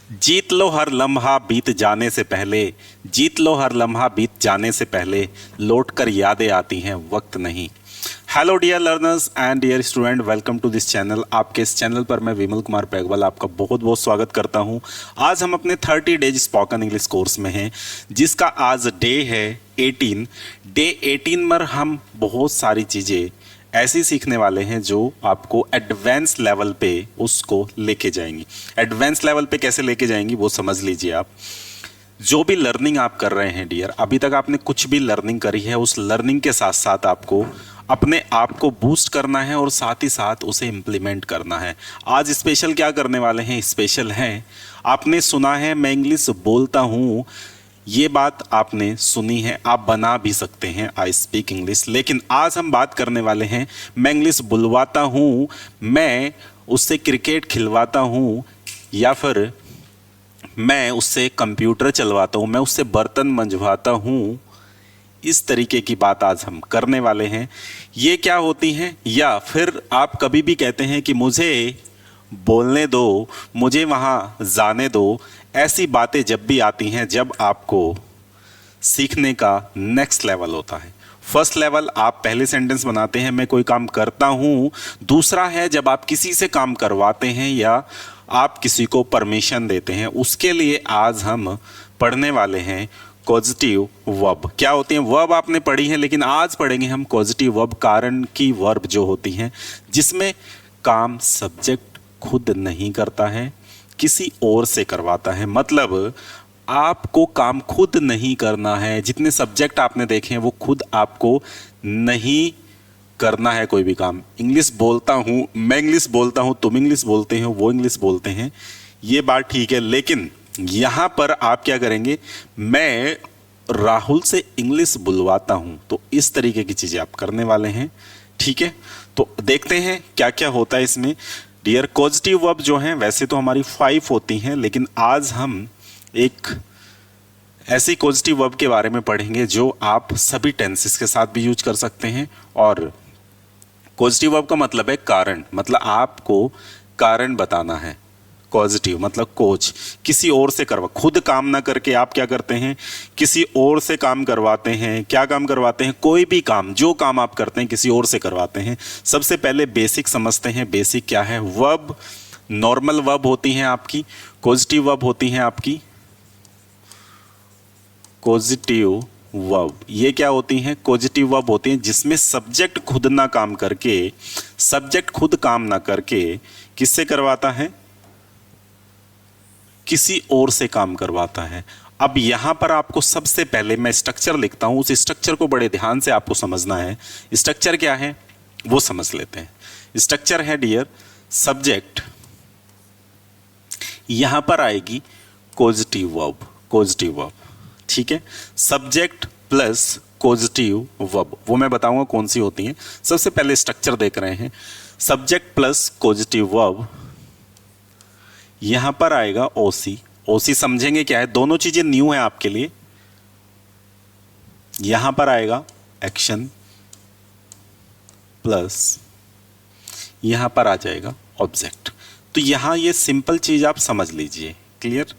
जीत लो हर लम्हा बीत जाने से पहले। जीत लो हर लम्हा बीत जाने से पहले, लौट कर यादें आती हैं वक्त नहीं। Hello dear learners and dear student, welcome to this channel. आपके इस चैनल पर मैं विमल कुमार पैगवाल आपका बहुत बहुत स्वागत करता हूं। आज हम अपने 30 डेज स्पोकन इंग्लिश कोर्स में हैं, जिसका आज डे है 18। डे 18 पर हम बहुत सारी चीज़ें ऐसी सीखने वाले हैं जो आपको एडवांस लेवल पे उसको लेके जाएंगी। एडवांस लेवल पे कैसे लेके जाएंगी वो समझ लीजिए आप। जो भी लर्निंग आप कर रहे हैं डियर, अभी तक आपने कुछ भी लर्निंग करी है, उस लर्निंग के साथ साथ आपको अपने आप को बूस्ट करना है और साथ ही साथ उसे इम्प्लीमेंट करना है। आज स्पेशल क्या करने वाले हैं? स्पेशल है, आपने सुना है मैं इंग्लिश बोलता हूँ, ये बात आपने सुनी है, आप बना भी सकते हैं आई स्पीक इंग्लिश। लेकिन आज हम बात करने वाले हैं मैं इंग्लिश बुलवाता हूँ, मैं उससे क्रिकेट खिलवाता हूँ, या फिर मैं उससे कंप्यूटर चलवाता हूँ, मैं उससे बर्तन मंजवाता हूँ। इस तरीके की बात आज हम करने वाले हैं। ये क्या होती हैं? या फिर आप कभी भी कहते हैं कि मुझे बोलने दो, मुझे वहाँ जाने दो। ऐसी बातें जब भी आती हैं जब आपको सीखने का नेक्स्ट लेवल होता है। फर्स्ट लेवल आप पहले सेंटेंस बनाते हैं मैं कोई काम करता हूँ। दूसरा है जब आप किसी से काम करवाते हैं या आप किसी को परमिशन देते हैं। उसके लिए आज हम पढ़ने वाले हैं पॉजिटिव वर्ब। क्या होते हैं? वर्ब आपने पढ़ी है, लेकिन आज पढ़ेंगे हम पॉजिटिव वर्ब, कारण की वर्ब जो होती हैं, जिसमें काम सब्जेक्ट खुद नहीं करता है, किसी और से करवाता है। मतलब आपको काम खुद नहीं करना है। जितने सब्जेक्ट आपने देखे हैं वो खुद आपको नहीं करना है कोई भी काम। इंग्लिश बोलता हूँ, मैं इंग्लिश बोलता हूँ, तुम इंग्लिश बोलते हो, वो इंग्लिश बोलते हैं, ये बात ठीक है। लेकिन यहाँ पर आप क्या करेंगे? मैं राहुल से इंग्लिश बुलवाता हूँ। तो इस तरीके की चीज़ें आप करने वाले हैं, ठीक है? तो देखते हैं क्या क्या होता है इसमें। डियर, पॉजिटिव वर्ब जो हैं वैसे तो हमारी 5 होती हैं, लेकिन आज हम एक ऐसी पॉजिटिव वर्ब के बारे में पढ़ेंगे जो आप सभी टेंसेस के साथ भी यूज कर सकते हैं। और पॉजिटिव वर्ब का मतलब है कारण, मतलब आपको कारण बताना है। पॉजिटिव मतलब कोच, किसी और से करवा, खुद काम ना करके आप क्या करते हैं? किसी और से काम करवाते हैं। क्या काम करवाते हैं? कोई भी काम, जो काम आप करते हैं किसी और से करवाते हैं। सबसे पहले बेसिक समझते हैं। बेसिक क्या है? वर्ब नॉर्मल वर्ब होती हैं आपकी, पॉजिटिव वर्ब होती हैं आपकी पॉजिटिव वर्ब। ये क्या होती हैं? पॉजिटिव वर्ब होती हैं जिसमें सब्जेक्ट खुद ना काम करके, सब्जेक्ट खुद काम ना करके किससे करवाता है? किसी और से काम करवाता है। अब यहां पर आपको सबसे पहले मैं स्ट्रक्चर लिखता हूं, उस स्ट्रक्चर को बड़े ध्यान से आपको समझना है। स्ट्रक्चर क्या है वो समझ लेते हैं। स्ट्रक्चर है डियर, सब्जेक्ट, यहां पर आएगी पॉजिटिव वर्ब, पॉजिटिव वर्ब, ठीक है? सब्जेक्ट प्लस पॉजिटिव वर्ब, वो मैं बताऊंगा कौन सी होती हैं। सबसे पहले स्ट्रक्चर देख रहे हैं, सब्जेक्ट प्लस पॉजिटिव वर्ब, यहां पर आएगा ओसी। ओसी समझेंगे क्या है? दोनों चीजें न्यू है आपके लिए। यहां पर आएगा एक्शन प्लस यहां पर आ जाएगा ऑब्जेक्ट। तो यहां ये सिंपल चीज आप समझ लीजिए। क्लियर?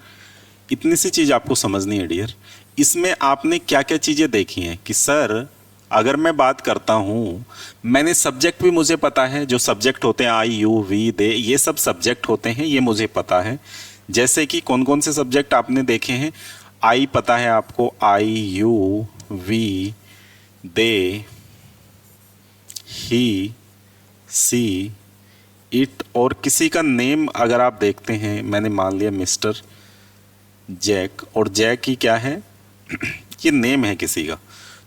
इतनी सी चीज आपको समझनी है डियर। इसमें आपने क्या क्या चीजें देखी हैं कि सर अगर मैं बात करता हूं, मैंने सब्जेक्ट भी मुझे पता है, जो सब्जेक्ट होते हैं आई यू वी दे, ये सब सब्जेक्ट होते हैं, ये मुझे पता है। जैसे कि कौन कौन से सब्जेक्ट आपने देखे हैं? आई पता है आपको, I you we they, he she it, और किसी का नेम अगर आप देखते हैं, मैंने मान लिया मिस्टर जैक, और जैक ही क्या है? ये नेम है किसी का।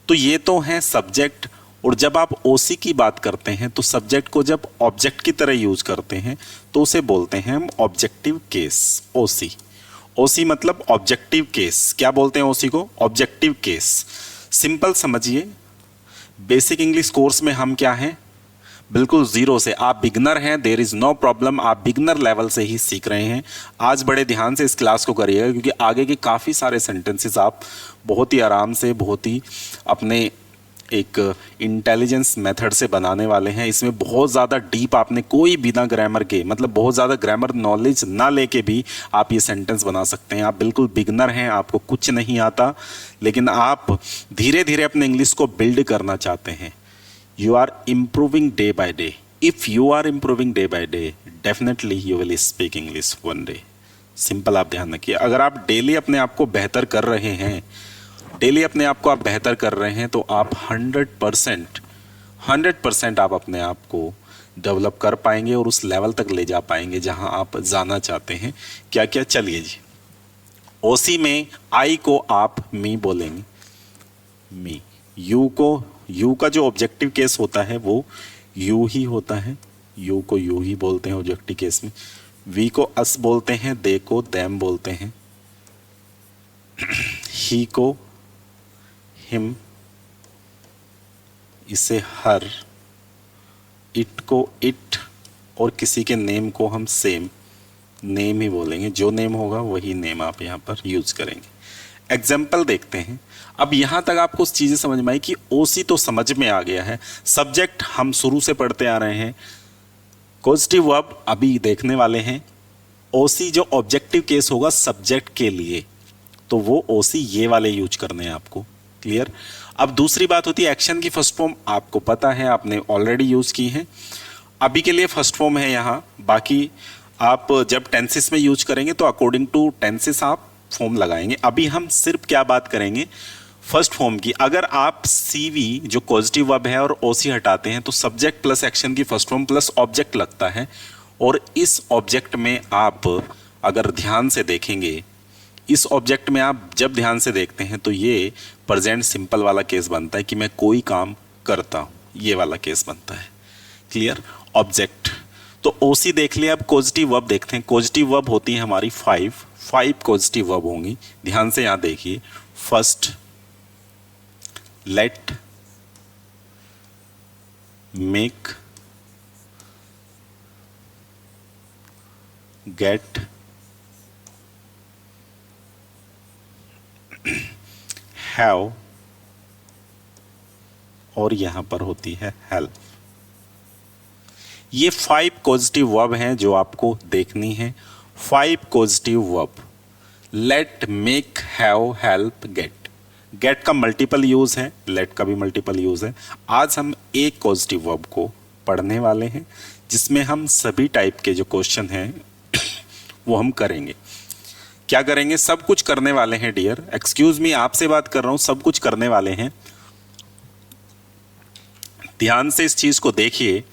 तो ये तो है सब्जेक्ट। और जब आप ओसी की बात करते हैं तो सब्जेक्ट को जब ऑब्जेक्ट की तरह यूज करते हैं तो उसे बोलते हैं हम ऑब्जेक्टिव केस, ओसी। ओसी मतलब ऑब्जेक्टिव केस। क्या बोलते हैं ओसी को? Objective case. सिंपल समझिए, बेसिक इंग्लिश कोर्स में हम क्या हैं? बिल्कुल जीरो से। आप बिगनर हैं, देयर इज़ नो प्रॉब्लम, आप बिगनर लेवल से ही सीख रहे हैं। आज बड़े ध्यान से इस क्लास को करिएगा, क्योंकि आगे के काफ़ी सारे सेंटेंसेस आप बहुत ही आराम से, बहुत ही अपने एक इंटेलिजेंस मेथड से बनाने वाले हैं। इसमें बहुत ज़्यादा डीप आपने कोई बिना ग्रामर के, मतलब बहुत ज़्यादा ग्रामर नॉलेज ना लेके भी आप ये सेंटेंस बना सकते हैं। आप बिल्कुल बिगनर हैं, आपको कुछ नहीं आता, लेकिन आप धीरे धीरे अपने इंग्लिश को बिल्ड करना चाहते हैं। You are improving day by day. If you are improving day by day, definitely you will speak English one day. Simple आप ध्यान रखिए। अगर आप डेली अपने आप को बेहतर कर रहे हैं, डेली अपने आप को आप बेहतर कर रहे हैं, तो आप 100% आप अपने आप को डेवलप कर पाएंगे और उस लेवल तक ले जा पाएंगे जहां आप जाना चाहते हैं। क्या क्या, चलिए जी। ओसी में आई को आप मी बोलेंगे, मी। यू को, यू का जो ऑब्जेक्टिव केस होता है वो यू ही होता है, यू को यू ही बोलते हैं ऑब्जेक्टिव केस में। वी को अस बोलते हैं, दे को देम बोलते हैं, ही को हिम, इसे हर, इट को इट, और किसी के नेम को हम सेम नेम ही बोलेंगे। जो नेम होगा वही नेम आप यहाँ पर यूज करेंगे। एग्जाम्पल देखते हैं। अब यहाँ तक आपको चीज़ें समझ में आई कि ओसी तो समझ में आ गया है, सब्जेक्ट हम शुरू से पढ़ते आ रहे हैं, पॉजिटिव वर्ब अभी देखने वाले हैं। ओसी जो ऑब्जेक्टिव केस होगा सब्जेक्ट के लिए, तो वो ओसी ये वाले यूज करने हैं आपको। क्लियर। अब दूसरी बात होती है एक्शन की फर्स्ट फॉर्म, आपको पता है, आपने ऑलरेडी यूज की है। अभी के लिए फर्स्ट फॉर्म है यहाँ, बाकी आप जब टेंसेस में यूज करेंगे तो अकॉर्डिंग टू टेंसेस आप फॉर्म लगाएंगे। अभी हम सिर्फ क्या बात करेंगे, फर्स्ट फॉर्म की। अगर आप सीवी जो पॉजिटिव वर्ब है और ओसी हटाते हैं तो सब्जेक्ट प्लस एक्शन की फर्स्ट फॉर्म प्लस ऑब्जेक्ट लगता है, और इस ऑब्जेक्ट में आप अगर ध्यान से देखेंगे, इस ऑब्जेक्ट में आप जब ध्यान से देखते हैं तो ये प्रेजेंट सिंपल वाला केस बनता है कि मैं कोई काम करता हूँ, ये वाला केस बनता है। क्लियर। ऑब्जेक्ट तो ओसी देख लिया। अब पॉजिटिव वर्ब देखते हैं। पॉजिटिव वर्ब होती है हमारी 5 पॉजिटिव वर्ब होंगी। ध्यान से यहाँ देखिए। First, let, make, get, have, और यहां पर होती है हेल्प। ये 5 पॉजिटिव वर्ब हैं जो आपको देखनी है। 5 positive verb, let, make, have, help, get. Get का मल्टीपल यूज है, लेट का भी मल्टीपल यूज है। आज हम एक पॉजिटिव वर्ब को पढ़ने वाले हैं जिसमें हम सभी टाइप के जो क्वेश्चन हैं वो हम करेंगे। क्या करेंगे, सब कुछ करने वाले हैं डियर। एक्सक्यूज मी, आपसे बात कर रहा हूं, सब कुछ करने वाले हैं। ध्यान से इस चीज को देखिए।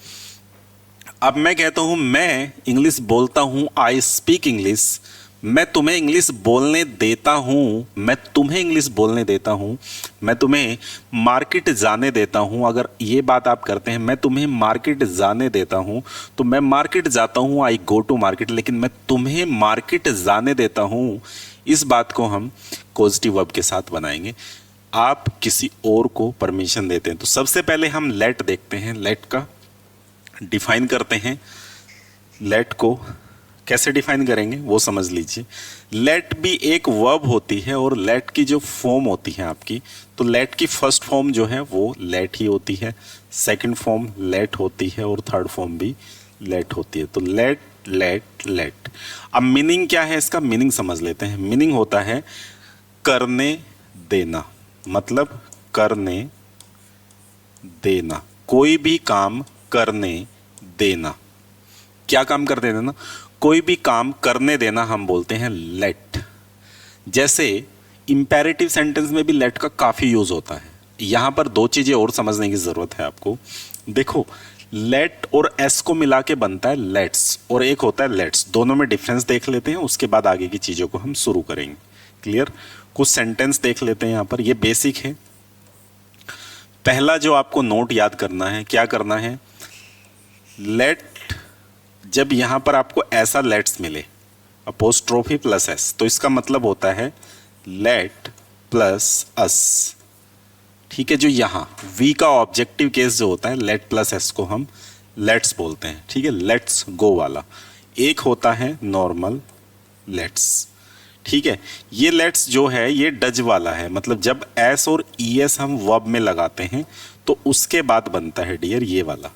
अब मैं कहता हूं मैं इंग्लिश बोलता हूं, आई स्पीक इंग्लिश। मैं तुम्हें इंग्लिश बोलने देता हूं, मैं तुम्हें इंग्लिश बोलने देता हूं, मैं तुम्हें मार्केट जाने देता हूं। अगर ये बात आप करते हैं, मैं तुम्हें मार्केट जाने देता हूं, तो मैं मार्केट जाता हूं, आई गो टू मार्केट, लेकिन मैं तुम्हें मार्केट जाने देता हूं, इस बात को हम पॉजिटिव वर्ब के साथ बनाएंगे। आप किसी और को परमिशन देते हैं। तो सबसे पहले हम लेट देखते हैं, लेट का डिफाइन करते हैं। लेट को कैसे डिफाइन करेंगे वो समझ लीजिए। लेट भी एक वर्ब होती है और लेट की जो फॉर्म होती है आपकी, तो लेट की फर्स्ट फॉर्म जो है वो लेट ही होती है, सेकंड फॉर्म लेट होती है और थर्ड फॉर्म भी लेट होती है। तो लेट, लेट, लेट। अब मीनिंग क्या है इसका, मीनिंग समझ लेते हैं। मीनिंग होता है करने देना, मतलब करने देना, कोई भी काम करने देना। क्या काम कर देना, कोई भी काम करने देना हम बोलते हैं लेट। जैसे इंपेरेटिव सेंटेंस में भी लेट का काफ़ी यूज़ होता है। यहाँ पर दो चीज़ें और समझने की ज़रूरत है आपको। देखो, लेट और एस को मिला के बनता है लेट्स, और एक होता है लेट्स। दोनों में डिफरेंस देख लेते हैं, उसके बाद आगे की चीज़ों को हम शुरू करेंगे। क्लियर। कुछ सेंटेंस देख लेते हैं यहाँ पर, ये बेसिक है। पहला जो आपको नोट याद करना है, क्या करना है, लेट, जब यहां पर आपको ऐसा लेट्स मिले अपोस्ट्रोफी प्लस एस, तो इसका मतलब होता है लेट प्लस अस। ठीक है। जो यहां वी का ऑब्जेक्टिव केस जो होता है, लेट प्लस एस को हम लेट्स बोलते हैं। ठीक है, लेट्स गो वाला। एक होता है नॉर्मल लेट्स। ठीक है, ये लेट्स जो है ये डज वाला है, मतलब जब एस और ई एस हम वर्ब में लगाते हैं तो उसके बाद बनता है डियर ये वाला।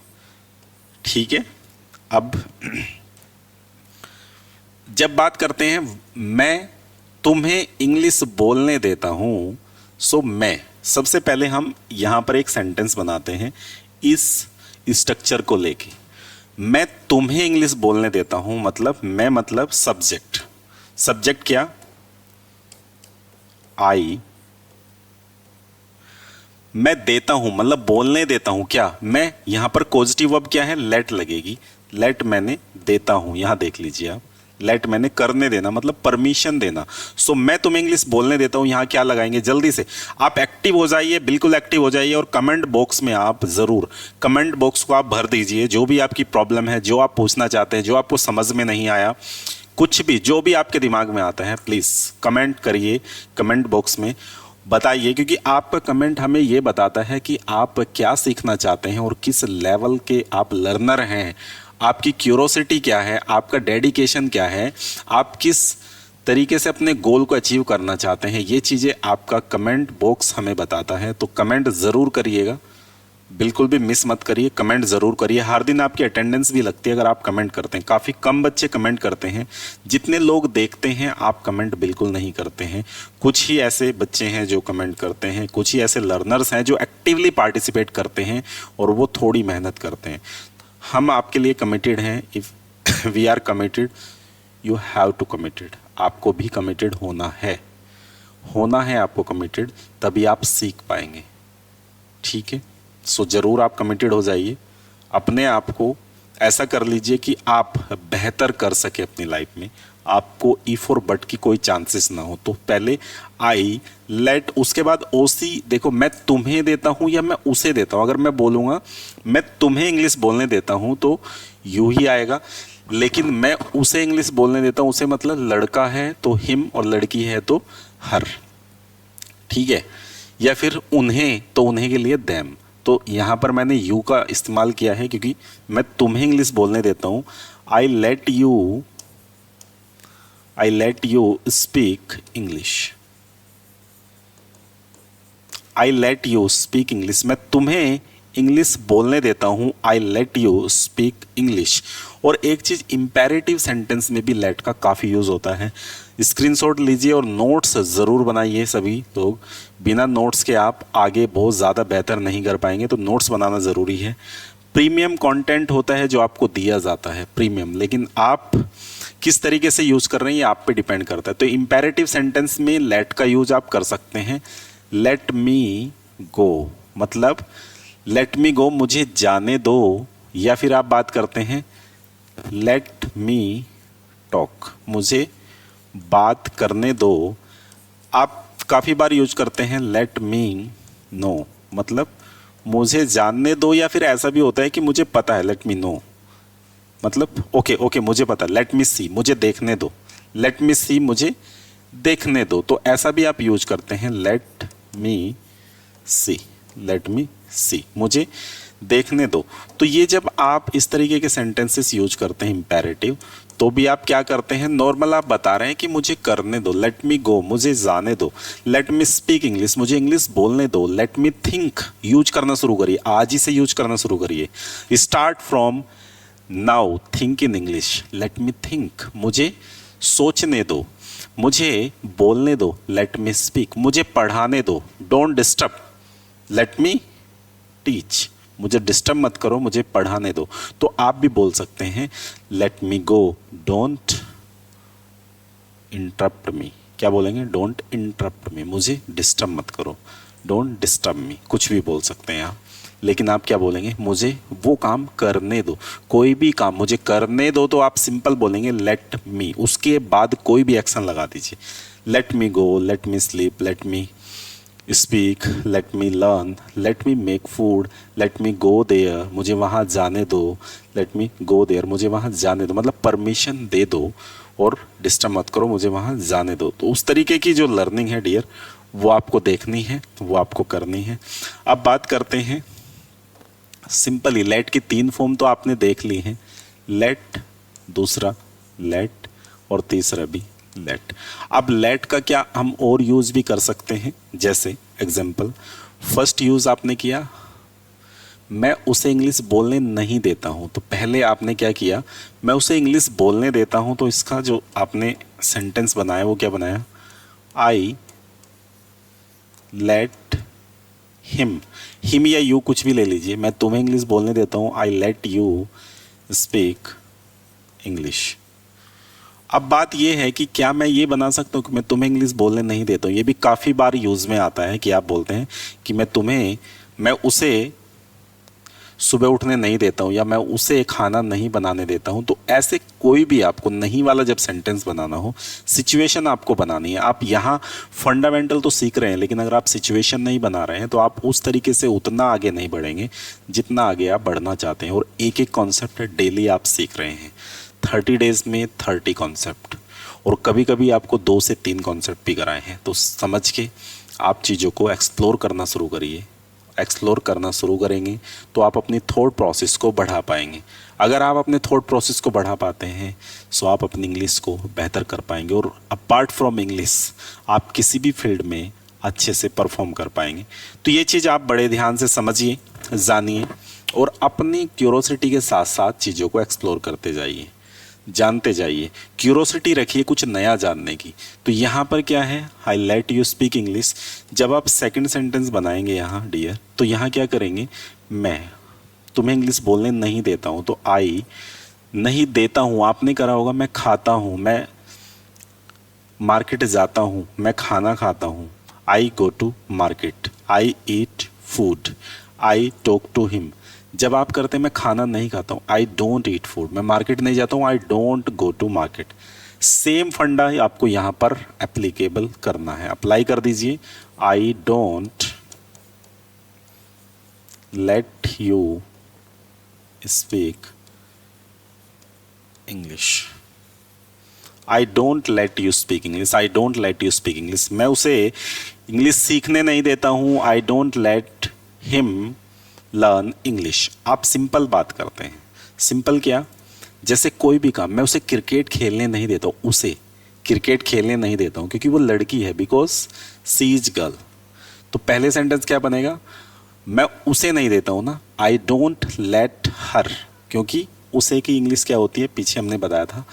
ठीक है, अब जब बात करते हैं मैं तुम्हें इंग्लिश बोलने देता हूं, सो मैं, सबसे पहले हम यहां पर एक सेंटेंस बनाते हैं इस स्ट्रक्चर को लेके। मैं तुम्हें इंग्लिश बोलने देता हूं, मतलब मैं मतलब सब्जेक्ट, सब्जेक्ट क्या, आई, मैं देता हूं मतलब बोलने देता हूं क्या, मैं, यहां पर पॉजिटिव वर्ब क्या है, लेट लगेगी, लेट मैंने देता हूं, यहां देख लीजिए आप, लेट मैंने करने देना मतलब परमिशन देना। सो मैं तुम्हें इंग्लिश बोलने देता हूं, यहां क्या लगाएंगे, जल्दी से आप एक्टिव हो जाइए, बिल्कुल एक्टिव हो जाइए और कमेंट बॉक्स में आप जरूर, कमेंट बॉक्स को आप भर दीजिए जो भी आपकी प्रॉब्लम है, जो आप पूछना चाहते हैं, जो आपको समझ में नहीं आया, कुछ भी जो भी आपके दिमाग में आता है प्लीज़ कमेंट करिए, कमेंट बॉक्स में बताइए, क्योंकि आपका कमेंट हमें ये बताता है कि आप क्या सीखना चाहते हैं और किस लेवल के आप लर्नर हैं, आपकी क्यूरोसिटी क्या है, आपका डेडिकेशन क्या है, आप किस तरीके से अपने गोल को अचीव करना चाहते हैं, ये चीज़ें आपका कमेंट बॉक्स हमें बताता है। तो कमेंट ज़रूर करिएगा, बिल्कुल भी मिस मत करिए, कमेंट ज़रूर करिए। हर दिन आपकी अटेंडेंस भी लगती है अगर आप कमेंट करते हैं, काफ़ी कम बच्चे कमेंट करते हैं, जितने लोग देखते हैं आप कमेंट बिल्कुल नहीं करते हैं। कुछ ही ऐसे बच्चे हैं जो कमेंट करते हैं, कुछ ही ऐसे लर्नर्स हैं जो एक्टिवली पार्टिसिपेट करते हैं और वो थोड़ी मेहनत करते हैं। हम आपके लिए कमिटेड हैं, if we are committed you have to committed, आपको भी कमिटेड होना है आपको कमिटेड, तभी आप सीख पाएंगे। ठीक है, सो ज़रूर आप कमिटेड हो जाइए, अपने आप को ऐसा कर लीजिए कि आप बेहतर कर सके अपनी लाइफ में, आपको ई फॉर बट की कोई चांसेस ना हो। तो पहले आई, लेट, उसके बाद ओसी। देखो मैं तुम्हें देता हूँ या मैं उसे देता हूँ, अगर मैं बोलूँगा मैं तुम्हें इंग्लिश बोलने देता हूँ तो यूँ ही आएगा, लेकिन मैं उसे इंग्लिश बोलने देता हूँ, उसे मतलब लड़का है तो हिम और लड़की है तो हर। ठीक है, या फिर उन्हें तो उन्हें के लिए देम। तो यहाँ पर मैंने यू का इस्तेमाल किया है क्योंकि मैं तुम्हें इंग्लिश बोलने देता हूँ। आई let you speak English, I let you speak English, मैं तुम्हें इंग्लिश बोलने देता हूँ, आई लेट यू स्पीक इंग्लिश। और एक चीज़, इम्पेरेटिव सेंटेंस में भी लेट का काफ़ी यूज़ होता है। स्क्रीनशॉट लीजिए और नोट्स ज़रूर बनाइए सभी लोग, बिना नोट्स के आप आगे बहुत ज़्यादा बेहतर नहीं कर पाएंगे, तो नोट्स बनाना ज़रूरी है। प्रीमियम कंटेंट होता है जो आपको दिया जाता है, प्रीमियम, लेकिन आप किस तरीके से यूज़ कर रहे हैं ये आप पे डिपेंड करता है। तो इम्पेरेटिव सेंटेंस में लेट का यूज आप कर सकते हैं। लेट मी गो मतलब लेट मी गो, मुझे जाने दो, या फिर आप बात करते हैं लेट मी टॉक, मुझे बात करने दो। आप काफ़ी बार यूज करते हैं लेट मी नो, मतलब मुझे जानने दो, या फिर ऐसा भी होता है कि मुझे पता है, लेट मी नो मतलब ओके मुझे पता, लेट मी सी, मुझे देखने दो, लेट मी सी, मुझे देखने दो। तो ऐसा भी आप यूज करते हैं लेट मी सी, लेट मी सी, मुझे देखने दो। तो ये जब आप इस तरीके के सेंटेंसेस यूज करते हैं इम्पेरेटिव, तो भी आप क्या करते हैं, नॉर्मल आप बता रहे हैं कि मुझे करने दो, लेट मी गो, मुझे जाने दो, लेट मी स्पीक इंग्लिश, मुझे इंग्लिश बोलने दो, लेट मी थिंक, यूज करना शुरू करिए, आज ही से यूज करना शुरू करिए, start from now think in English, let me think, मुझे सोचने दो, मुझे बोलने दो, लेट मी स्पीक, मुझे पढ़ाने दो, don't disturb, let me teach, मुझे डिस्टर्ब मत करो, मुझे पढ़ाने दो। तो आप भी बोल सकते हैं late me go, don't interrupt मी, क्या बोलेंगे, डोंट इंटरप्ट मी, मुझे डिस्टर्ब मत करो, डोंट डिस्टर्ब मी, कुछ भी बोल सकते हैं आप। लेकिन आप क्या बोलेंगे, मुझे वो काम करने दो, कोई भी काम मुझे करने दो, तो आप सिंपल बोलेंगे लेट मी, उसके बाद कोई भी एक्शन लगा दीजिए, let me go, let me sleep, let me speak, let me learn, let me make food, let me go there, मुझे वहाँ जाने दो, लेट मी गो देयर, मुझे वहाँ जाने दो, मतलब परमिशन दे दो और डिस्टर्ब मत करो, मुझे वहाँ जाने दो। तो उस तरीके की जो लर्निंग है डियर, वो आपको देखनी है, वो आपको करनी है। अब बात करते हैं सिंपली, लेट की 3 फॉर्म तो आपने देख ली हैं, लेट, दूसरा लेट और तीसरा भी लेट। अब लेट का क्या हम और यूज़ भी कर सकते हैं, जैसे एग्जाम्पल फर्स्ट यूज़ आपने किया, मैं उसे इंग्लिश बोलने नहीं देता हूँ। तो पहले आपने क्या किया, मैं उसे इंग्लिश बोलने देता हूँ, तो इसका जो आपने सेंटेंस बनाया वो क्या बनाया, आई लेट हिम, हिम या यू कुछ भी ले लीजिए, मैं तुम्हें इंग्लिश बोलने देता हूँ, आई लेट यू स्पीक इंग्लिश। अब बात ये है कि क्या मैं ये बना सकता हूँ कि मैं तुम्हें इंग्लिश बोलने नहीं देता हूँ। ये भी काफ़ी बार यूज़ में आता है कि आप बोलते हैं कि मैं उसे सुबह उठने नहीं देता हूँ या मैं उसे खाना नहीं बनाने देता हूँ। तो ऐसे कोई भी आपको नहीं वाला जब सेंटेंस बनाना हो, सिचुएशन आपको बनानी है। आप यहाँ फंडामेंटल तो सीख रहे हैं, लेकिन अगर आप सिचुएशन नहीं बना रहे हैं तो आप उस तरीके से उतना आगे नहीं बढ़ेंगे जितना आगे आप बढ़ना चाहते हैं। और एक एक कॉन्सेप्ट डेली आप सीख रहे हैं, 30 डेज़ में 30 कॉन्सेप्ट, और कभी कभी आपको 2 से 3 कॉन्सेप्ट भी कराए हैं। तो समझ के आप चीज़ों को एक्सप्लोर करना शुरू करिए। एक्सप्लोर करना शुरू करेंगे तो आप अपनी थॉट प्रोसेस को बढ़ा पाएंगे। अगर आप अपने थॉट प्रोसेस को बढ़ा पाते हैं तो आप अपनी इंग्लिश को बेहतर कर पाएंगे, और अपार्ट फ्रॉम इंग्लिश आप किसी भी फील्ड में अच्छे से परफॉर्म कर पाएंगे। तो ये चीज़ आप बड़े ध्यान से समझिए, जानिए, और अपनी क्यूरोसिटी के साथ साथ चीज़ों को एक्सप्लोर करते जाइए, जानते जाइए। क्यूरोसिटी रखिए कुछ नया जानने की। तो यहाँ पर क्या है, I let you speak English. जब आप सेकंड सेंटेंस बनाएंगे यहाँ डियर, तो यहाँ क्या करेंगे, मैं तुम्हें इंग्लिश बोलने नहीं देता हूँ। तो आई नहीं देता हूँ, आपने करा होगा मैं खाता हूँ, मैं मार्केट जाता हूँ, मैं खाना खाता हूँ। I go to market, I eat food, I talk to him. जब आप करते हैं मैं खाना नहीं खाता हूँ, आई डोंट ईट फूड, मैं मार्केट नहीं जाता हूँ, I don't go to market. Same फंडा ही आपको यहाँ पर एप्लीकेबल करना है, अप्लाई कर दीजिए। आई don't late you speak English, I don't late you speak English, I don't late you speak English. मैं उसे इंग्लिश सीखने नहीं देता हूँ, I don't let him learn English. आप सिंपल बात करते हैं। सिंपल क्या, जैसे कोई भी काम, मैं उसे क्रिकेट खेलने नहीं देता हूँ, उसे क्रिकेट खेलने नहीं देता हूँ क्योंकि वो लड़की है, बिकॉज सी इज गर्ल। तो पहले सेंटेंस क्या बनेगा, मैं उसे नहीं देता हूँ ना, आई डोंट लेट हर, क्योंकि उसे की इंग्लिश क्या होती है, पीछे हमने बताया था,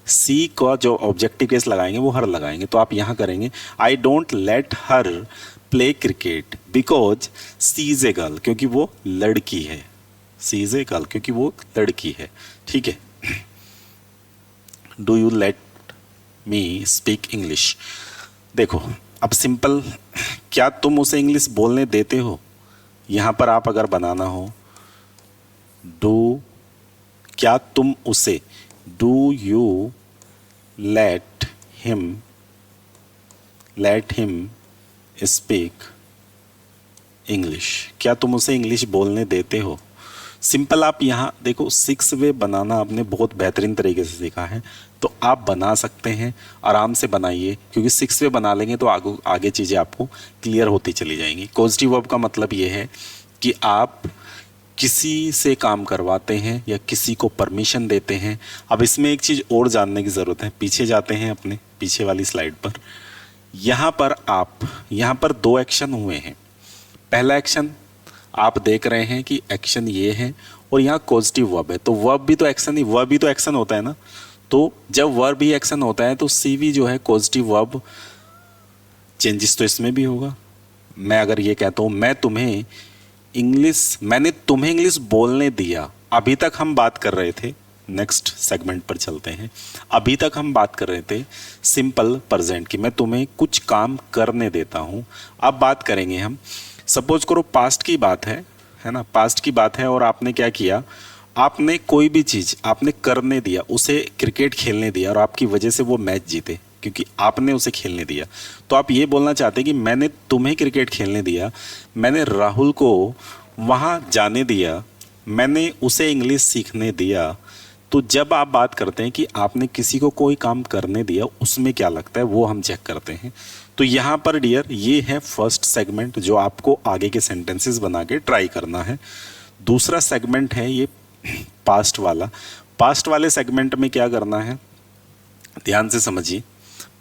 सी का जो ऑब्जेक्टिव केस लगाएंगे वो हर लगाएंगे। तो आप यहाँ करेंगे I don't let her play cricket because she is a girl, क्योंकि वो लड़की है। सी इज ए गर्ल क्योंकि वो लड़की है। ठीक है। Do you let me speak English. देखो अब सिंपल, क्या तुम उसे इंग्लिश बोलने देते हो, यहाँ पर आप अगर बनाना हो डू, क्या तुम उसे, do you let him speak English, क्या तुम उसे इंग्लिश बोलने देते हो। सिंपल आप यहाँ देखो 6 वे बनाना आपने बहुत बेहतरीन तरीके से सीखा है, तो आप बना सकते हैं, आराम से बनाइए, क्योंकि 6 वे बना लेंगे तो आगे चीज़ें आपको क्लियर होती चली जाएंगी। पॉजिटिव वर्ब का मतलब ये है कि आप किसी से काम करवाते हैं या किसी को परमिशन देते हैं। अब इसमें एक चीज़ और जानने की ज़रूरत है, पीछे जाते हैं अपने पीछे वाली स्लाइड पर। यहाँ पर 2 एक्शन हुए हैं। पहला एक्शन आप देख रहे हैं कि एक्शन ये है, और यहाँ पॉजिटिव वर्ब है, तो वर्ब भी तो एक्शन ही, वर्ब भी तो एक्शन होता है ना। तो जब वर्ब ही एक्शन होता है तो सीवी जो है पॉजिटिव वर्ब, चेंजेस तो इसमें भी होगा। मैं अगर ये कहता हूँ मैंने तुम्हें इंग्लिश बोलने दिया, अभी तक हम बात कर रहे थे, नेक्स्ट सेगमेंट पर चलते हैं। अभी तक हम बात कर रहे थे सिंपल प्रेजेंट की, मैं तुम्हें कुछ काम करने देता हूँ। अब बात करेंगे हम, सपोज करो पास्ट की बात है ना, पास्ट की बात है, और आपने क्या किया, आपने कोई भी चीज़ आपने करने दिया, उसे क्रिकेट खेलने दिया, और आपकी वजह से वो मैच जीते क्योंकि आपने उसे खेलने दिया। तो आप ये बोलना चाहते हैं कि मैंने तुम्हें क्रिकेट खेलने दिया, मैंने राहुल को वहाँ जाने दिया, मैंने उसे इंग्लिश सीखने दिया। तो जब आप बात करते हैं कि आपने किसी को कोई काम करने दिया, उसमें क्या लगता है वो हम चेक करते हैं। तो यहाँ पर डियर ये है फर्स्ट सेगमेंट जो आपको आगे के सेंटेंसेस बना के ट्राई करना है। दूसरा सेगमेंट है ये पास्ट वाला। पास्ट वाले सेगमेंट में क्या करना है, ध्यान से समझिए।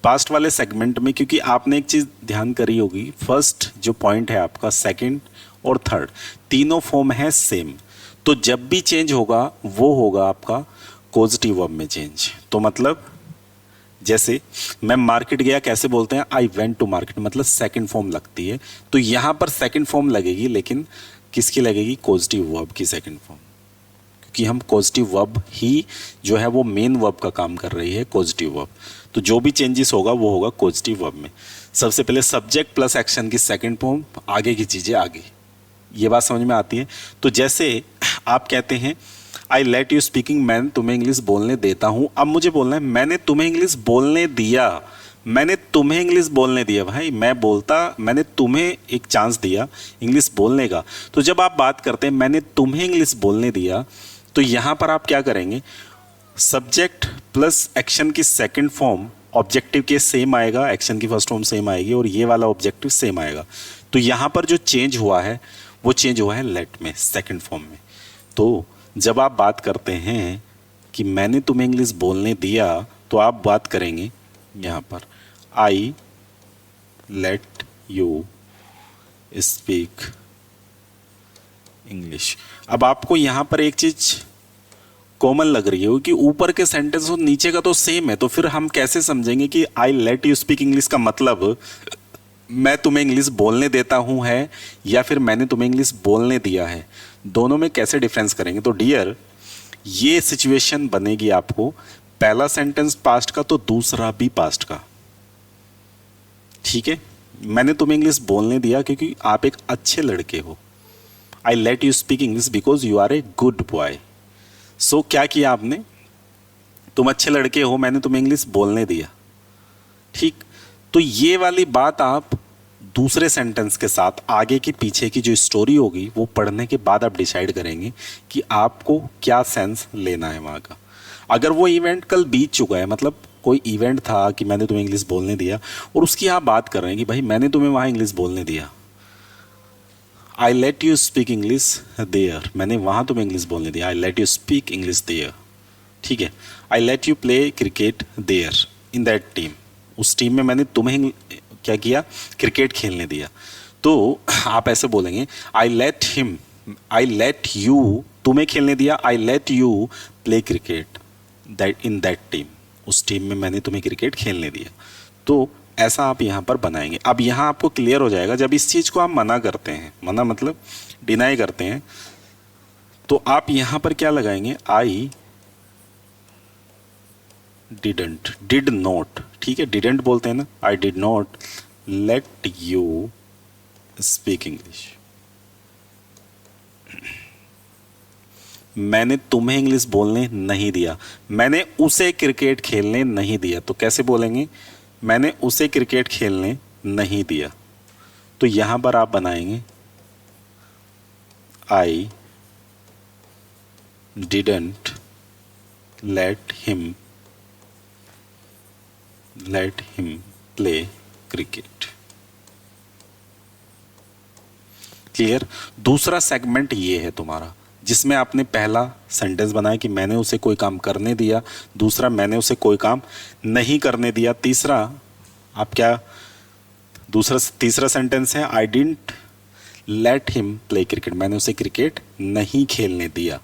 पास्ट वाले सेगमेंट में, क्योंकि आपने एक चीज़ ध्यान करी होगी, फर्स्ट जो पॉइंट है आपका, सेकंड और थर्ड तीनों फॉर्म है सेम, तो जब भी चेंज होगा वो होगा आपका कॉजेटिव वर्ब में चेंज। तो मतलब जैसे मैं मार्केट गया, कैसे बोलते हैं, आई वेंट टू मार्केट, मतलब सेकंड फॉर्म लगती है, तो यहाँ पर सेकंड फॉर्म लगेगी, लेकिन किसकी लगेगी, कॉजेटिव वर्ब की सेकंड फॉर्म, क्योंकि हम कॉजेटिव वर्ब ही जो है वो मेन वर्ब का काम कर रही है, कॉजेटिव वर्ब। तो जो भी चेंजेस होगा वो होगा कॉजेटिव वर्ब में। सबसे पहले सब्जेक्ट प्लस एक्शन की सेकंड फॉर्म, आगे की चीज़ें आगे। ये बात समझ में आती है। तो जैसे आप कहते हैं आई लेट यू स्पीकिंग, मैं तुम्हें इंग्लिश बोलने देता हूँ। अब मुझे बोलना है मैंने तुम्हें इंग्लिश बोलने दिया, मैंने तुम्हें इंग्लिश बोलने दिया। भाई मैं बोलता, मैंने तुम्हें एक चांस दिया इंग्लिश बोलने का। तो जब आप बात करते हैं मैंने तुम्हें इंग्लिश बोलने दिया, तो यहाँ पर आप क्या करेंगे, सब्जेक्ट प्लस एक्शन की सेकंड फॉर्म ऑब्जेक्टिव के सेम आएगा, एक्शन की फर्स्ट फॉर्म सेम आएगी, और ये वाला ऑब्जेक्टिव सेम आएगा। तो यहाँ पर जो चेंज हुआ है वो चेंज हुआ है लेट में, सेकंड फॉर्म में। तो जब आप बात करते हैं कि मैंने तुम्हें इंग्लिश बोलने दिया, तो आप बात करेंगे यहाँ पर आई लेट यू स्पीक इंग्लिश। अब आपको यहाँ पर एक चीज कॉमन लग रही है कि ऊपर के सेंटेंस और नीचे का तो सेम है, तो फिर हम कैसे समझेंगे कि आई लेट यू स्पीक इंग्लिश का मतलब मैं तुम्हें इंग्लिश बोलने देता हूं है, या फिर मैंने तुम्हें इंग्लिश बोलने दिया है, दोनों में कैसे डिफरेंस करेंगे। तो डियर, ये सिचुएशन बनेगी आपको पहला सेंटेंस पास्ट का तो दूसरा भी पास्ट का, ठीक है। मैंने तुम्हें इंग्लिश बोलने दिया क्योंकि आप एक अच्छे लड़के हो, I let you speak English because you are a good boy. So क्या किया आपने, तुम अच्छे लड़के हो, मैंने तुम्हें इंग्लिश बोलने दिया, ठीक। तो ये वाली बात आप दूसरे सेंटेंस के साथ आगे की पीछे की जो स्टोरी होगी वो पढ़ने के बाद आप डिसाइड करेंगे कि आपको क्या सेंस लेना है वहाँ का। अगर वो इवेंट कल बीत चुका है, मतलब कोई इवेंट था कि मैंने तुम्हें इंग्लिश बोलने दिया, और उसकी आप बात कर रहे हैं कि भाई मैंने तुम्हें वहाँ इंग्लिश बोलने दिया, I let you speak English there, मैंने वहाँ तुम्हें इंग्लिश बोलने दिया, I let you speak English there, ठीक है। I let you play cricket there in that team, उस टीम में मैंने तुम्हें क्या किया, क्रिकेट खेलने दिया। तो आप ऐसे बोलेंगे I let him, I let you, तुम्हें खेलने दिया, I let you play cricket that in that team, उस टीम में मैंने तुम्हें क्रिकेट खेलने दिया। तो ऐसा आप यहाँ पर बनाएंगे। अब यहाँ आपको क्लियर हो जाएगा, जब इस चीज़ को आप मना करते हैं, मना मतलब डिनाई करते हैं, तो आप यहाँ पर क्या लगाएंगे, आई डिडंट, डिड नॉट, ठीक है, डिडंट बोलते हैं ना, I did not let you speak English, मैंने तुम्हें इंग्लिश बोलने नहीं दिया, मैंने उसे क्रिकेट खेलने नहीं दिया। तो कैसे बोलेंगे, मैंने उसे क्रिकेट खेलने नहीं दिया। तो यहां पर आप बनाएंगे I didn't let him play cricket. Clear. दूसरा सेगमेंट ये है तुम्हारा, जिसमें आपने पहला सेंटेंस बनाया कि मैंने उसे कोई काम करने दिया, दूसरा मैंने उसे कोई काम नहीं करने दिया, तीसरा आप क्या, तीसरा सेंटेंस है I didn't let him play cricket, मैंने उसे क्रिकेट नहीं खेलने दिया।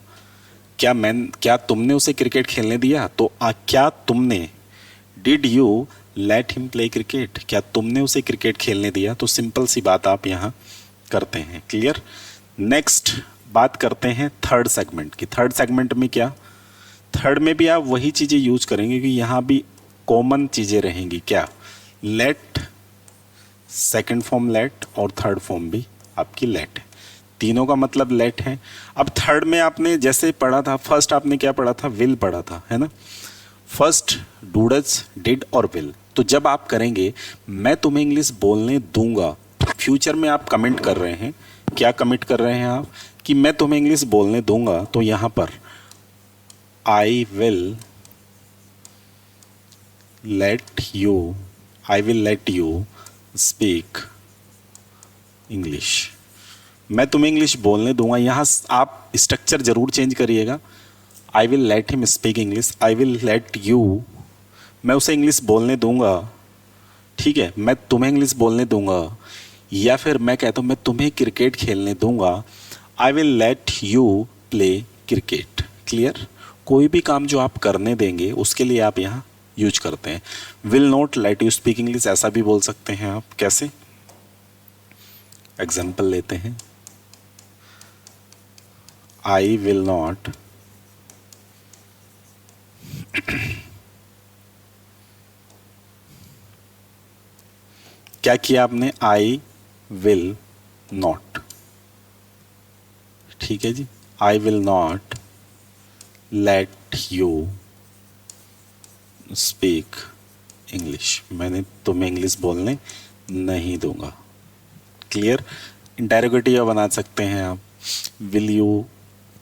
क्या तुमने उसे क्रिकेट खेलने दिया? तो क्या तुमने, did you let him play cricket, क्या तुमने उसे क्रिकेट खेलने दिया? तो सिंपल सी बात आप यहाँ करते हैं। क्लियर। नेक्स्ट बात करते हैं थर्ड सेगमेंट की। थर्ड सेगमेंट में क्या, थर्ड में भी आप वही चीज़ें यूज करेंगे कि यहाँ भी कॉमन चीज़ें रहेंगी। क्या, लेट, सेकंड फॉर्म लेट और थर्ड फॉर्म भी आपकी लेट है, तीनों का मतलब लेट है। अब थर्ड में आपने जैसे पढ़ा था, फर्स्ट आपने क्या पढ़ा था, विल पढ़ा था, है ना। फर्स्ट डूडज, डिड और विल। तो जब आप करेंगे मैं तुम्हें इंग्लिश बोलने दूंगा, फ्यूचर में आप कमेंट कर रहे हैं, क्या कमिट कर रहे हैं आप कि मैं तुम्हें इंग्लिश बोलने दूंगा, तो यहाँ पर I will let you speak English, मैं तुम्हें इंग्लिश बोलने दूंगा। यहाँ आप स्ट्रक्चर जरूर चेंज करिएगा। I will let him speak English, I will let you, मैं उसे इंग्लिश बोलने दूंगा, ठीक है, मैं तुम्हें इंग्लिश बोलने दूंगा, या फिर मैं कहता हूँ मैं तुम्हें क्रिकेट खेलने दूंगा, I will let you play cricket. Clear? कोई भी काम जो आप करने देंगे उसके लिए आप यहाँ यूज करते हैं। Will not let you speak English ऐसा भी बोल सकते हैं आप। कैसे? एग्जाम्पल लेते हैं, आई विल नॉट क्या किया आपने? I will not. ठीक है जी, I will not let you speak English, मैंने तुम्हें इंग्लिश बोलने नहीं दूंगा। क्लियर? इंटेरोगेटिव बना सकते हैं आप, will you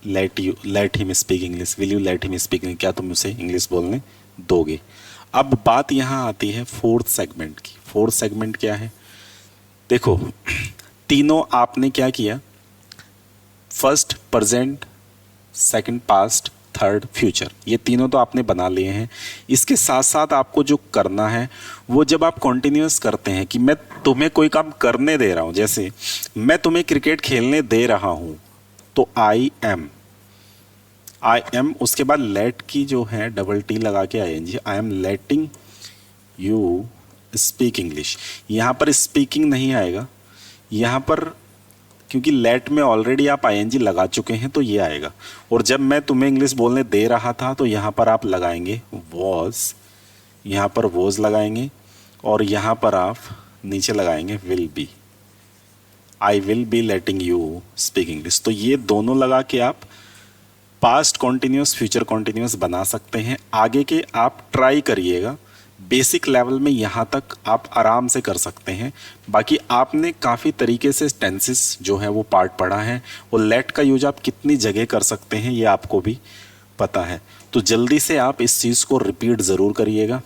let him speak English, will you let him speak English, क्या तुम उसे इंग्लिश बोलने दोगे? अब बात यहाँ आती है फोर्थ सेगमेंट की। फोर्थ सेगमेंट क्या है? देखो, तीनों आपने क्या किया, first present, second past, third future, ये तीनों तो आपने बना लिए हैं। इसके साथ साथ आपको जो करना है वो जब आप कॉन्टिन्यूस करते हैं कि मैं तुम्हें कोई काम करने दे रहा हूँ, जैसे मैं तुम्हें क्रिकेट खेलने दे रहा हूँ, तो आई एम, उसके बाद लेट की जो है डबल टी लगा के आएंगे, I am letting you speak English. यहाँ पर स्पीकिंग नहीं आएगा, यहाँ पर क्योंकि लेट में ऑलरेडी आप आईएनजी लगा चुके हैं तो ये आएगा। और जब मैं तुम्हें इंग्लिश बोलने दे रहा था तो यहाँ पर आप लगाएंगे वॉज, यहाँ पर वॉज लगाएंगे, और यहाँ पर आप नीचे लगाएंगे will be, I will be letting you speak English. तो ये दोनों लगा के आप पास्ट कॉन्टिन्यूस, फ्यूचर कॉन्टिन्यूस बना सकते हैं। आगे के आप ट्राई करिएगा, बेसिक लेवल में यहाँ तक आप आराम से कर सकते हैं। बाकी आपने काफ़ी तरीके से टेंसेस जो है वो पार्ट पढ़ा है, और लेट का यूज आप कितनी जगह कर सकते हैं ये आपको भी पता है। तो जल्दी से आप इस चीज़ को रिपीट ज़रूर करिएगा।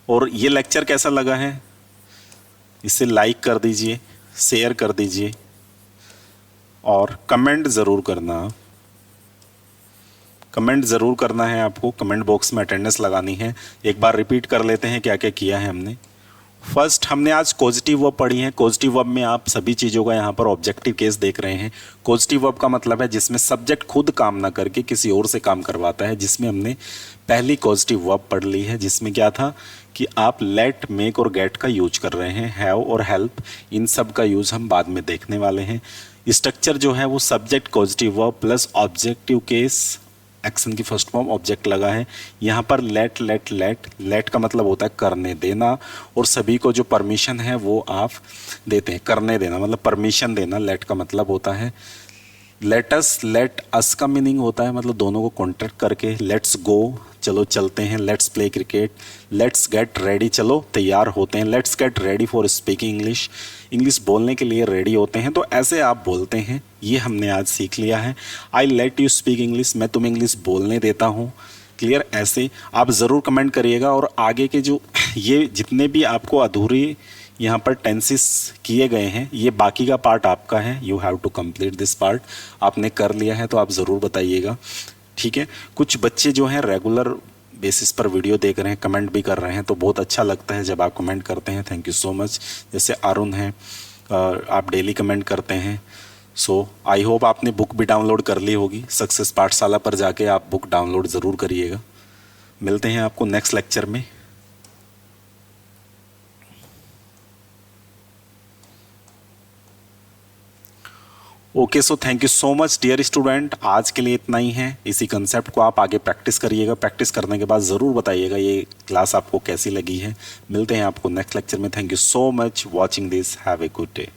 और ये लेक्चर कैसा लगा है इसे लाइक कर दीजिए, शेयर कर दीजिए, और कमेंट ज़रूर करना। कमेंट ज़रूर करना है आपको, कमेंट बॉक्स में अटेंडेंस लगानी है। एक बार रिपीट कर लेते हैं क्या क्या किया है हमने। फर्स्ट हमने आज पॉजिटिव वर्ब पढ़ी है। पॉजिटिव वर्ब में आप सभी चीज़ों का यहाँ पर ऑब्जेक्टिव केस देख रहे हैं। पॉजिटिव वर्ब का मतलब है जिसमें सब्जेक्ट खुद काम ना करके किसी और से काम करवाता है, जिसमें हमने पहली पॉजिटिव वर्ब पढ़ ली है, जिसमें क्या था कि आप लेट, मेक और गेट का यूज कर रहे हैं। हैव और हेल्प, इन सब का यूज हम बाद में देखने वाले हैं। स्ट्रक्चर जो है वो subject, positive verb plus objective case, action की फर्स्ट फॉर्म ऑब्जेक्ट लगा है। यहाँ पर लेट का मतलब होता है करने देना, और सभी को जो परमिशन है वो आप देते हैं। करने देना मतलब परमिशन देना, लेट का मतलब होता है। लेट अस का मीनिंग होता है मतलब दोनों को कॉन्ट्रैक्ट करके। लेट्स गो, चलो चलते हैं। Let's play cricket. Let's get ready, चलो तैयार होते हैं। Let's get ready for speaking English, English बोलने के लिए रेडी होते हैं। तो ऐसे आप बोलते हैं, ये हमने आज सीख लिया है। I let you speak English, मैं तुम्हें इंग्लिश बोलने देता हूँ। क्लियर? ऐसे आप ज़रूर कमेंट करिएगा। और आगे के जो ये जितने भी आपको अधूरी यहाँ पर टेंसेस किए गए हैं, ये बाकी का पार्ट आपका है। You have to complete this part. आपने कर लिया है तो आप ज़रूर बताइएगा, ठीक है? कुछ बच्चे जो हैं रेगुलर बेसिस पर वीडियो देख रहे हैं, कमेंट भी कर रहे हैं, तो बहुत अच्छा लगता है जब आप कमेंट करते हैं। Thank you so much. जैसे अरुण हैं, आप डेली कमेंट करते हैं। सो आई होप आपने बुक भी डाउनलोड कर ली होगी। सक्सेस पाठशाला पर जाके आप बुक डाउनलोड ज़रूर करिएगा। मिलते हैं आपको नेक्स्ट लेक्चर में। Okay, so thank you so much dear student. आज के लिए इतना ही है। इसी कंसेप्ट को आप आगे प्रैक्टिस करिएगा। प्रैक्टिस करने के बाद ज़रूर बताइएगा ये क्लास आपको कैसी लगी है। मिलते हैं आपको नेक्स्ट लेक्चर में। Thank you so much watching this. Have a good day.